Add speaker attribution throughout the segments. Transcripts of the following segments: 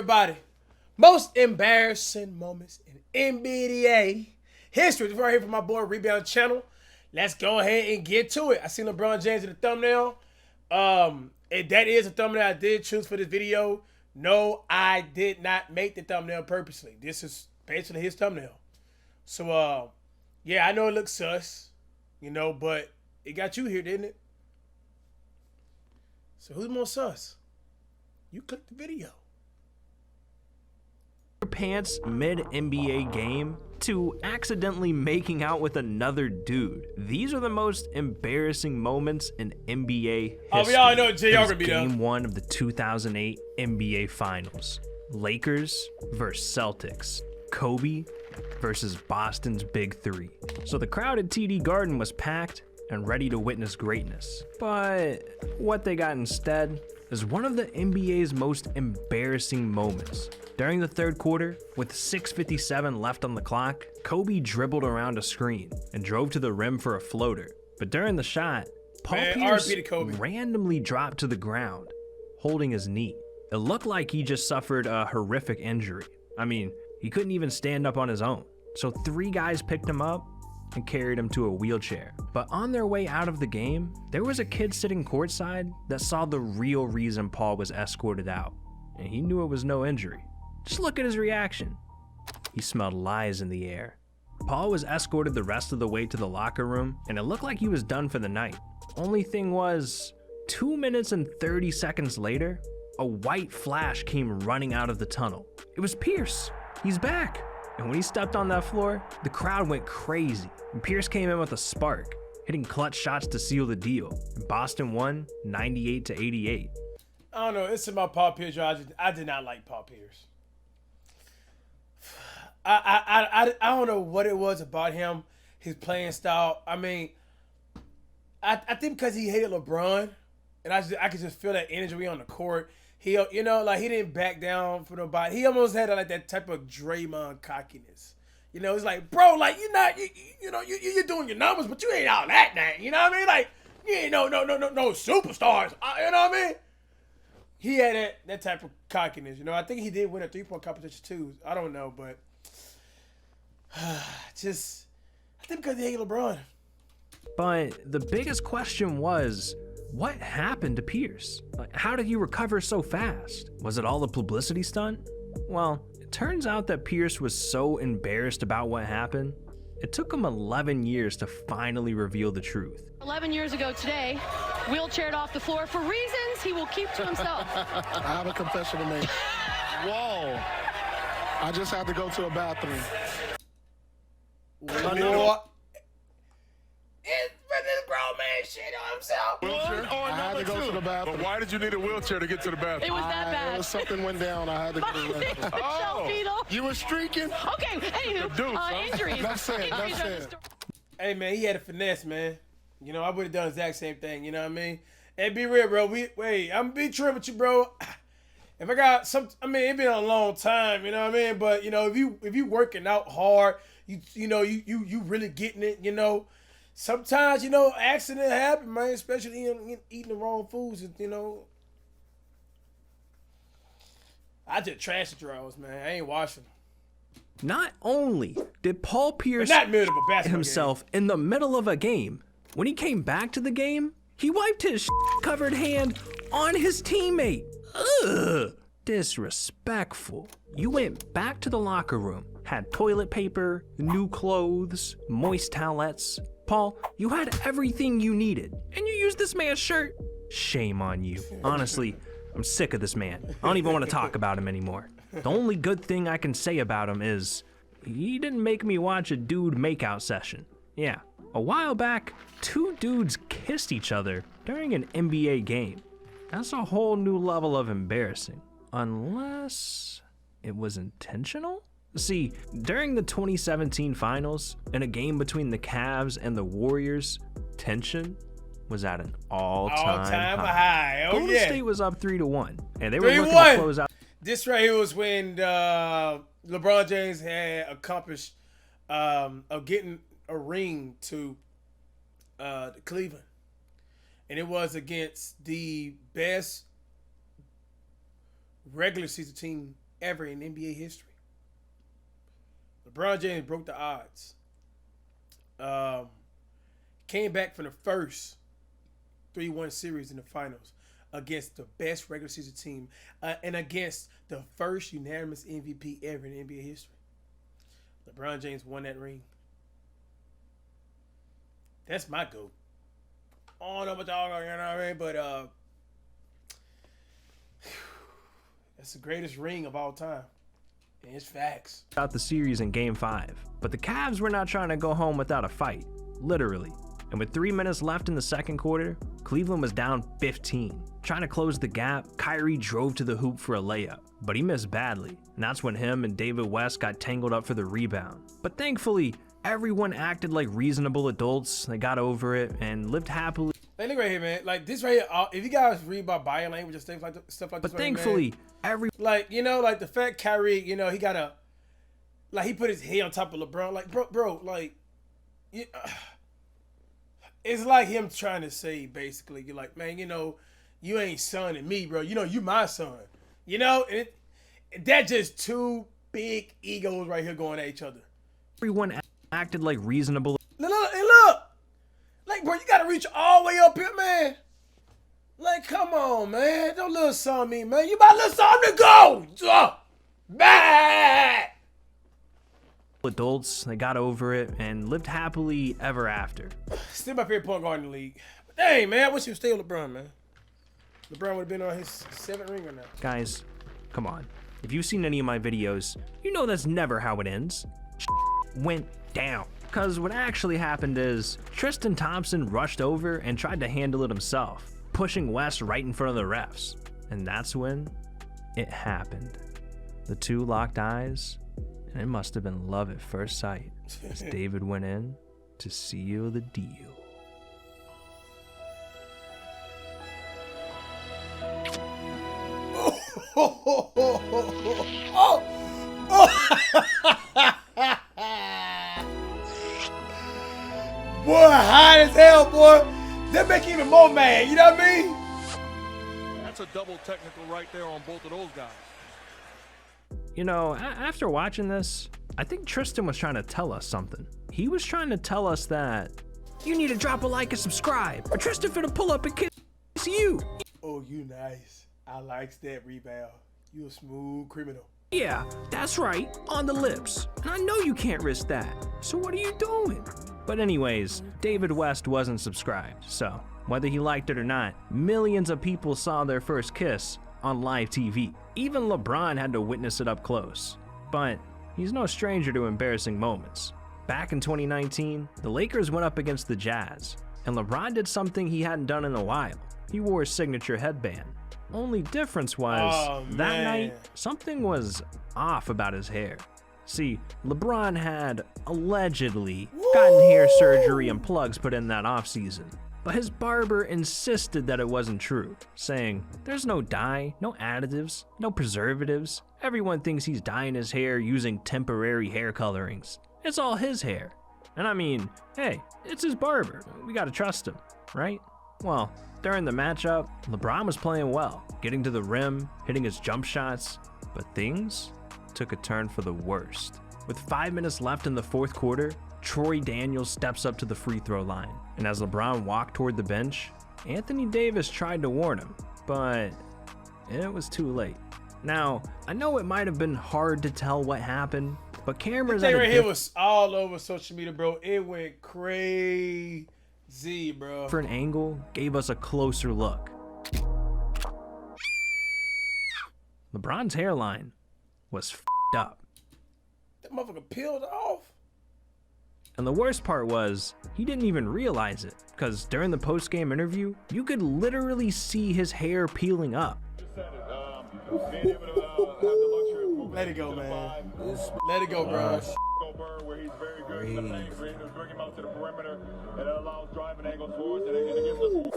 Speaker 1: everybody. Most embarrassing moments in NBA history. This is right here from my boy Rebound Channel. Let's go ahead and get to it. I see LeBron James in the thumbnail. And that is a thumbnail I did choose for this video. No, I did not make the thumbnail purposely. This is basically his thumbnail. So, yeah, I know it looks sus, but it got you here, didn't it? So who's more sus? You clicked the video.
Speaker 2: Pants mid-NBA game to accidentally making out with another dude. These are the most embarrassing moments in NBA history.
Speaker 1: Oh, we all know geography, though.
Speaker 2: Game 1 of the 2008 NBA Finals. Lakers versus Celtics. Kobe versus Boston's Big Three. So the crowd at TD Garden was packed and ready to witness greatness. But what they got instead is one of the NBA's most embarrassing moments. During the third quarter, with 6:57 left on the clock, Kobe dribbled around a screen and drove to the rim for a floater. But during the shot, Paul Pierce randomly dropped to the ground, holding his knee. It looked like he just suffered a horrific injury. I mean, he couldn't even stand up on his own. So 3 guys picked him up and carried him to a wheelchair. But on their way out of the game, there was a kid sitting courtside that saw the real reason Paul was escorted out, and he knew it was no injury. Just look at his reaction. He smelled lies in the air. Paul was escorted the rest of the way to the locker room, and it looked like he was done for the night. Only thing was, 2 minutes and 30 seconds later, a white flash came running out of the tunnel. It was Pierce. He's back. And when he stepped on that floor, the crowd went crazy. And Pierce came in with a spark, hitting clutch shots to seal the deal. And Boston won 98-88.
Speaker 1: I don't know. It's about Paul Pierce. I did not like Paul Pierce. I don't know what it was about him, his playing style. I mean, I think because he hated LeBron, and I could just feel that energy on the court. He, he didn't back down for nobody. He almost had like that type of Draymond cockiness. It's like, bro, like you're doing your numbers, but you ain't all that dang. You know what I mean? Like, you ain't no superstars. You know what I mean? He had that type of cockiness. I think he did win a 3-point competition too. I don't know, but I think because he hated LeBron.
Speaker 2: But the biggest question was, what happened to Pierce? Like, how did he recover so fast? Was it all a publicity stunt? Well, it turns out that Pierce was so embarrassed about what happened, it took him 11 years to finally reveal the truth.
Speaker 3: 11 years ago today, wheelchaired off the floor for reasons he will keep to himself.
Speaker 4: I have a confession to make. Whoa. I just had to go to a bathroom.
Speaker 1: What? It's for this grown man shit on himself.
Speaker 4: Wheelchair?
Speaker 5: Oh,
Speaker 4: I had to go to the bathroom.
Speaker 5: But why did you need a wheelchair to get to the bathroom?
Speaker 3: It was that bad.
Speaker 4: Something went down. I had to go to the bathroom.
Speaker 5: Oh.
Speaker 4: You were streaking?
Speaker 3: Okay, anywho, injuries.
Speaker 4: That's it.
Speaker 3: Injuries
Speaker 4: That's
Speaker 3: are the
Speaker 4: it.
Speaker 3: story.
Speaker 1: Hey, man, he had a finesse, man. I would have done the exact same thing. You know what I mean? Hey, be real, bro. I'm gonna be true with you, bro. If I got it's been a long time, you know what I mean? But if you working out hard, you really getting it, sometimes, accident happen, man, especially eating the wrong foods, I just trash the drawers, man. I ain't washing them.
Speaker 2: Not only did Paul Pierce
Speaker 1: Not middle, but basketball
Speaker 2: himself in the middle of a game, when he came back to the game, he wiped his covered hand on his teammate. Ugh, disrespectful. You went back to the locker room, had toilet paper, new clothes, moist towelettes. Paul, you had everything you needed, and you used this man's shirt. Shame on you. Honestly, I'm sick of this man. I don't even want to talk about him anymore. The only good thing I can say about him is he didn't make me watch a dude makeout session. Yeah, a while back, 2 dudes kissed each other during an NBA game. That's a whole new level of embarrassing. Unless it was intentional? See, during the 2017 finals, in a game between the Cavs and the Warriors, tension was at an all-time high.
Speaker 1: Oh,
Speaker 2: Golden
Speaker 1: yeah.
Speaker 2: State was up 3-1, and they were looking
Speaker 1: 3-1.
Speaker 2: to close out.
Speaker 1: This right here was when LeBron James had accomplished of getting a ring to Cleveland. And it was against the best regular season team ever in NBA history. LeBron James broke the odds. Came back from the first 3-1 series in the finals against the best regular season team and against the first unanimous MVP ever in NBA history. LeBron James won that ring. That's my GOAT. I don't know what y'all are, you know what I mean? But that's the greatest ring of all time. And it's facts.
Speaker 2: Out the series in Game 5, but the Cavs were not trying to go home without a fight, literally. And with 3 minutes left in the second quarter, Cleveland was down 15. Trying to close the gap, Kyrie drove to the hoop for a layup, but he missed badly. And that's when him and David West got tangled up for the rebound. But thankfully, everyone acted like reasonable adults. They got over it and lived happily.
Speaker 1: Hey, look right here, man. Like this right here, if you guys read about body language and stuff like this,
Speaker 2: But thankfully,
Speaker 1: like, you know, like the fact Kyrie, you know, he got a, like he put his head on top of LeBron. Like, bro, like, it's like him trying to say basically, you're like, man, you know, you ain't son and me, bro. You know, you my son. You know, that just two big egos right here going at each other.
Speaker 2: Everyone acted like reasonable.
Speaker 1: Look. Like, bro, you got to reach all the way up here, man. Like, come on, man. Don't little son me, man. You my little son to go. Back.
Speaker 2: Adults, they got over it and lived happily ever after.
Speaker 1: Still my favorite point guard in the league. But dang, man, I wish he would stay with LeBron, man. LeBron would have been on his 7th ring or now.
Speaker 2: Guys, come on. If you've seen any of my videos, you know that's never how it ends. Went down. Because what actually happened is Tristan Thompson rushed over and tried to handle it himself, pushing West right in front of the refs. And that's when it happened. The two locked eyes, and it must have been love at first sight as David went in to seal the deal.
Speaker 1: Boy, hot as hell, boy. That make you even more mad, you know what I mean?
Speaker 5: That's a double technical right there on both of those guys.
Speaker 2: You know, after watching this, I think Tristan was trying to tell us something. He was trying to tell us that you need to drop a like and subscribe, or Tristan finna pull up and kiss you.
Speaker 1: Oh, you nice. I likes that rebound. You a smooth criminal.
Speaker 2: Yeah, that's right, on the lips. And I know you can't risk that. So what are you doing? But anyways, David West wasn't subscribed, so whether he liked it or not, millions of people saw their first kiss on live TV. Even LeBron had to witness it up close. But he's no stranger to embarrassing moments. Back in 2019, the Lakers went up against the Jazz, and LeBron did something he hadn't done in a while. He wore his signature headband. Only difference was, that night, something was off about his hair. See, LeBron had allegedly gotten hair surgery and plugs put in that offseason. But his barber insisted that it wasn't true, saying, there's no dye, no additives, no preservatives. Everyone thinks he's dyeing his hair using temporary hair colorings. It's all his hair. And I mean, hey, it's his barber. We gotta trust him, right? Well, during the matchup, LeBron was playing well, getting to the rim, hitting his jump shots, but things took a turn for the worst. With 5 minutes left in the fourth quarter, Troy Daniels steps up to the free throw line, and as LeBron walked toward the bench, Anthony Davis tried to warn him, but it was too late. Now, I know it might have been hard to tell what happened, but cameras
Speaker 1: right here was all over social media, bro. It went crazy, bro.
Speaker 2: For an angle, gave us a closer look. LeBron's hairline was f***ed up.
Speaker 1: That motherfucker peeled off.
Speaker 2: And the worst part was, he didn't even realize it, because during the post-game interview, you could literally see his hair peeling up.
Speaker 1: Let it go, man. Let it go, bro.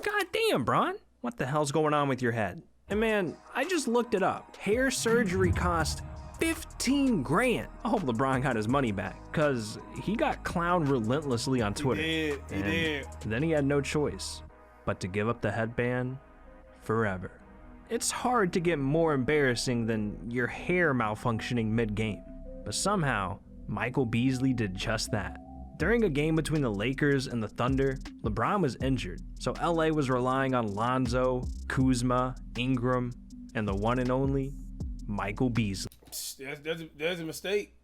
Speaker 2: God damn, Bron. What the hell's going on with your head? And man, I just looked it up. Hair surgery cost 15 grand. I hope LeBron got his money back, because he got clowned relentlessly on Twitter.
Speaker 1: He did.
Speaker 2: Then he had no choice but to give up the headband forever. It's hard to get more embarrassing than your hair malfunctioning mid-game. But somehow, Michael Beasley did just that. During a game between the Lakers and the Thunder, LeBron was injured, so LA was relying on Lonzo, Kuzma, Ingram, and the one and only Michael Beasley.
Speaker 1: There's a mistake.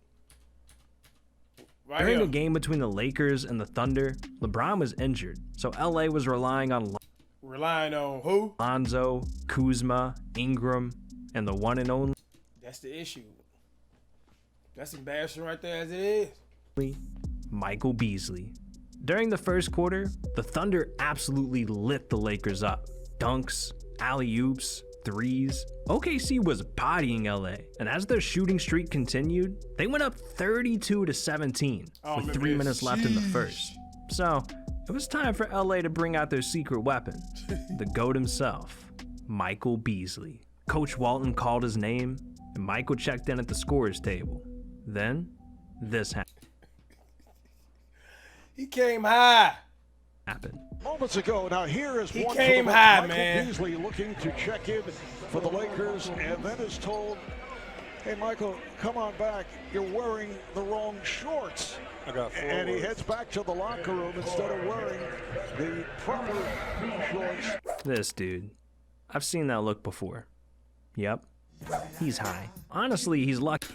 Speaker 1: Right
Speaker 2: During
Speaker 1: here.
Speaker 2: a game between the Lakers and the Thunder, LeBron was injured, so LA was relying on
Speaker 1: Relying on who?
Speaker 2: Lonzo, Kuzma, Ingram, and the one and only
Speaker 1: That's the issue. That's embarrassing right there as it is.
Speaker 2: Michael Beasley. During the first quarter, the Thunder absolutely lit the Lakers up. Dunks, alley-oops, threes. OKC was bodying LA, and as their shooting streak continued, they went up 32-17 with 3 minutes left in the first. So, it was time for LA to bring out their secret weapon, the GOAT himself, Michael Beasley. Coach Walton called his name, and Michael checked in at the scorer's table. Then, this
Speaker 1: He came high.
Speaker 2: happened.
Speaker 6: Moments ago, now here is
Speaker 1: He
Speaker 6: one
Speaker 1: came
Speaker 6: for
Speaker 1: high,
Speaker 6: Michael
Speaker 1: man.
Speaker 6: Beasley looking to check in for the Lakers, and then is told, "Hey, Michael, come on back. You're wearing the wrong shorts."
Speaker 5: I got 4
Speaker 6: And he
Speaker 5: words.
Speaker 6: heads back to the locker room instead of wearing the proper shorts.
Speaker 2: This dude. I've seen that look before. Yep. He's high. Honestly, he's lucky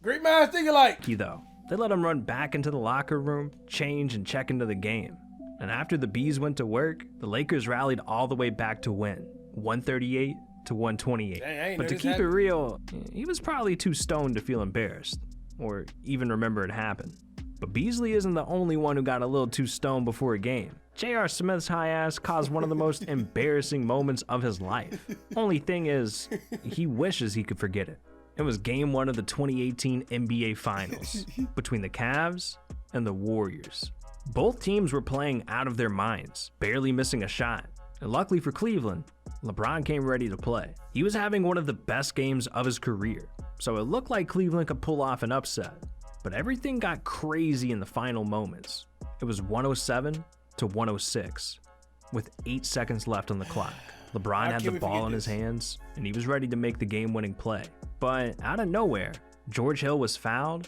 Speaker 1: Great minds think alike.
Speaker 2: though. They let him run back into the locker room, change, and check into the game. And after the Bees went to work, the Lakers rallied all the way back to win, 138-128.
Speaker 1: Dang, I ain't
Speaker 2: But
Speaker 1: know
Speaker 2: to
Speaker 1: this
Speaker 2: keep it
Speaker 1: happened.
Speaker 2: real, he was probably too stoned to feel embarrassed, or even remember it happened. But Beasley isn't the only one who got a little too stoned before a game. J.R. Smith's high ass caused one of the most embarrassing moments of his life. Only thing is, he wishes he could forget it. It was game 1 of the 2018 NBA Finals between the Cavs and the Warriors. Both teams were playing out of their minds, barely missing a shot. And luckily for Cleveland, LeBron came ready to play. He was having one of the best games of his career, so it looked like Cleveland could pull off an upset. But everything got crazy in the final moments. It was 107-106, with 8 seconds left on the clock. LeBron had the ball in his hands, and he was ready to make the game-winning play. But out of nowhere, George Hill was fouled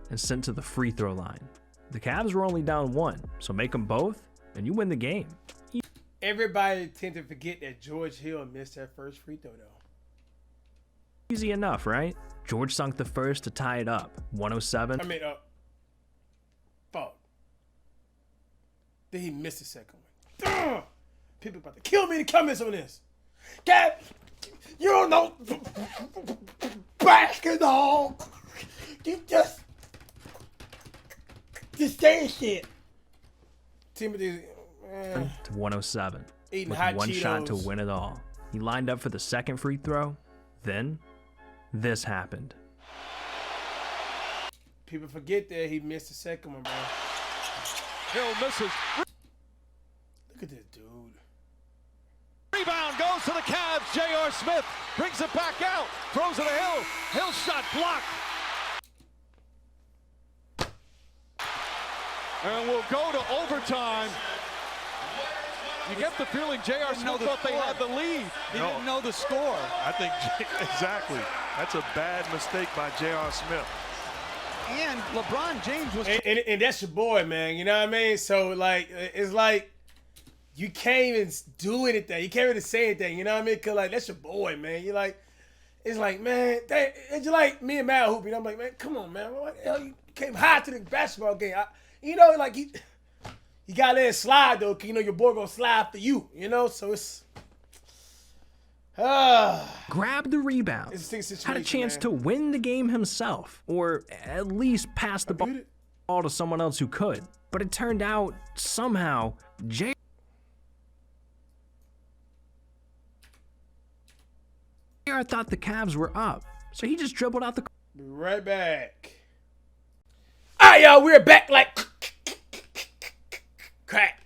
Speaker 2: and sent to the free throw line. The Cavs were only down 1, so make them both, and you win the game.
Speaker 1: Everybody tend to forget that George Hill missed that first free throw, though.
Speaker 2: Easy enough, right? George sunk the first to tie it up, 107.
Speaker 1: Fuck. Then he missed the second one. Ugh. People about to kill me in the comments on this. God, you don't know basketball. You just say shit. Timothy,
Speaker 2: To 107,
Speaker 1: Eating
Speaker 2: with
Speaker 1: hot
Speaker 2: one shot to
Speaker 1: Cheetos.
Speaker 2: win it all. He lined up for the second free throw, then this happened.
Speaker 1: people forget that he missed the second one, bro.
Speaker 5: Hill misses.
Speaker 1: Look at this dude.
Speaker 5: Rebound goes to the Cavs. J.R. Smith brings it back out. Throws it to Hill. Hill shot blocked. And we'll go to overtime. You get the feeling J.R. Smith thought they had the lead.
Speaker 7: He didn't know the score. I think exactly. That's a bad mistake by J.R. Smith.
Speaker 8: And LeBron James was.
Speaker 1: And that's your boy, man. You know what I mean? So, like, it's like you can't even do anything. You can't really say anything. You know what I mean? Because, like, that's your boy, man. You're like, it's like, man, it's just like me and Matt hooping. I'm like, man, come on, man. What the hell? You came high to the basketball game. You know, like, you got to let it slide, though, because, you know, your boy going to slide after you, you know? So it's.
Speaker 2: Grabbed the rebound,
Speaker 1: It's a stick situation,
Speaker 2: had a chance
Speaker 1: man.
Speaker 2: to win the game himself, or at least pass the ball to someone else who could. But it turned out, somehow, JR thought the Cavs were up, so he just dribbled out the
Speaker 1: Be right back. All right, y'all, we're back like crack.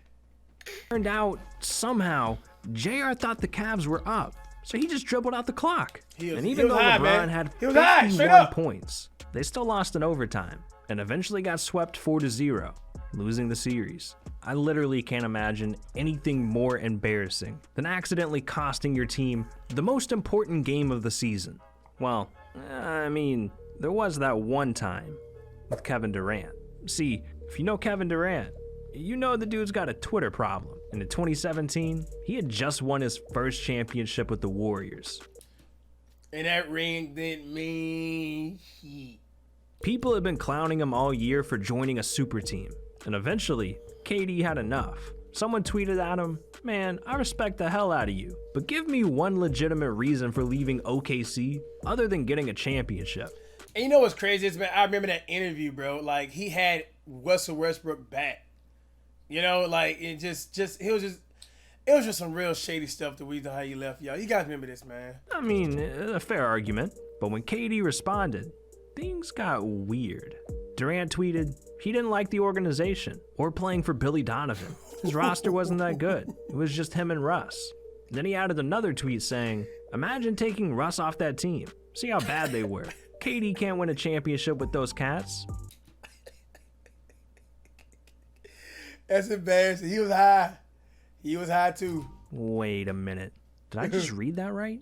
Speaker 2: Turned out, somehow, JR thought the Cavs were up, so he just dribbled out the clock. And even though
Speaker 1: high,
Speaker 2: LeBron
Speaker 1: man.
Speaker 2: had
Speaker 1: He was high, straight
Speaker 2: 51
Speaker 1: up.
Speaker 2: points, they still lost in overtime and eventually got swept 4-0. losing the series. I literally can't imagine anything more embarrassing than accidentally costing your team the most important game of the season. Well, I mean, there was that one time with Kevin Durant. See, if you know Kevin Durant, you know the dude's got a Twitter problem. And in 2017, he had just won his first championship with the Warriors.
Speaker 1: And that ring didn't mean shit.
Speaker 2: People had been clowning him all year for joining a super team. And eventually, KD had enough. Someone tweeted at him, "Man, I respect the hell out of you, but give me one legitimate reason for leaving OKC other than getting a championship."
Speaker 1: And you know what's crazy is, man, I remember that interview, bro. Like, he had Russell Westbrook back. You know, like, it was just some real shady stuff the reason how he left, y'all. You guys remember this, man.
Speaker 2: I mean, a fair argument. But when KD responded, things got weird. Durant tweeted he didn't like the organization or playing for Billy Donovan. His roster wasn't that good. It was just him and Russ. Then he added another tweet saying, "Imagine taking Russ off that team. See how bad they were. KD can't win a championship with those cats."
Speaker 1: That's embarrassing. He was high. He was high too.
Speaker 2: Wait a minute. Did I just read that right?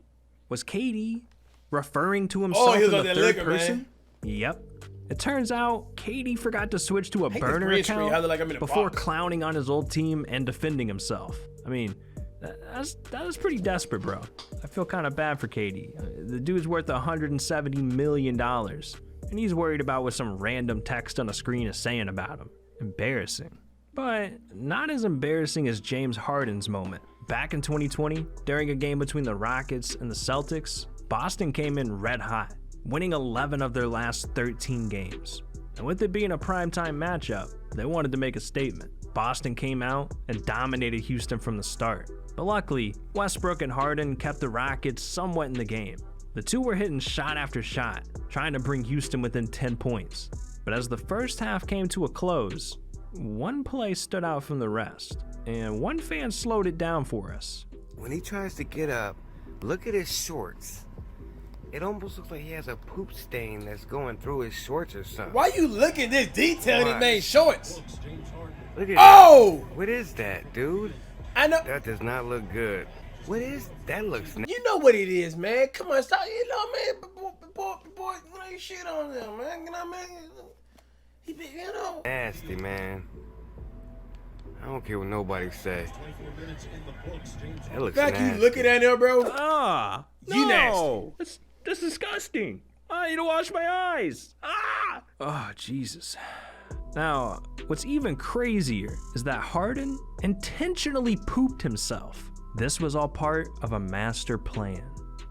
Speaker 2: Was KD referring to himself in the third person?
Speaker 1: Man.
Speaker 2: Yep. It turns out KD forgot to switch to a burner account before clowning on his old team and defending himself. I mean, that was pretty desperate, bro. I feel kind of bad for KD. The dude's worth $170 million, and he's worried about what some random text on a screen is saying about him. Embarrassing. But not as embarrassing as James Harden's moment. Back in 2020, during a game between the Rockets and the Celtics, Boston came in red hot, winning 11 of their last 13 games. And with it being a primetime matchup, they wanted to make a statement. Boston came out and dominated Houston from the start. But luckily, Westbrook and Harden kept the Rockets somewhat in the game. The two were hitting shot after shot, trying to bring Houston within 10 points. But as the first half came to a close, one play stood out from the rest, and one fan slowed it down for us.
Speaker 9: When he tries to get up, look at his shorts. It almost looks like he has a poop stain that's going through his shorts or something.
Speaker 1: Why you looking this detail in his main shorts?
Speaker 9: Look at
Speaker 1: that.
Speaker 9: What is that, dude?
Speaker 1: I know.
Speaker 9: That does not look good. What is that? Looks.
Speaker 1: You know what it is, man. Come on, stop. You know, man. Boy, you shit on them, man. You know, man. He be, you know.
Speaker 9: Nasty, man. I don't care what nobody say. That looks nasty.
Speaker 1: You looking at him, bro?
Speaker 2: You
Speaker 1: nasty.
Speaker 2: That's disgusting. I need to wash my eyes. Oh, Jesus. Now, what's even crazier is that Harden intentionally pooped himself. This was all part of a master plan.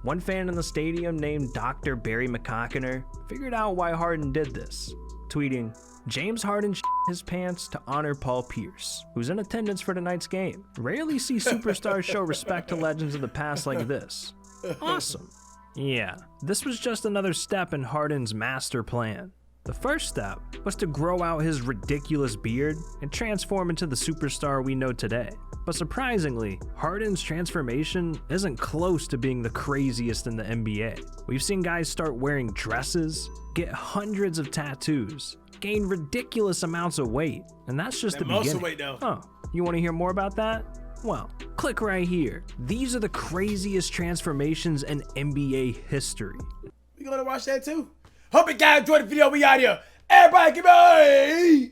Speaker 2: One fan in the stadium named Dr. Barry McCockiner figured out why Harden did this, tweeting, "James Harden his pants to honor Paul Pierce, who's in attendance for tonight's game. Rarely see superstars show respect to legends of the past like this. Awesome." Yeah, this was just another step in Harden's master plan. The first step was to grow out his ridiculous beard and transform into the superstar we know today. But surprisingly, Harden's transformation isn't close to being the craziest in the NBA. We've seen guys start wearing dresses, get hundreds of tattoos, gain ridiculous amounts of weight, and that's just the beginning.
Speaker 1: Weight, though.
Speaker 2: Oh, you want to hear more about that? Well, click right here. These are the craziest transformations in NBA history.
Speaker 1: We gonna watch that too. Hope you guys enjoyed the video. We out here. Everybody give me a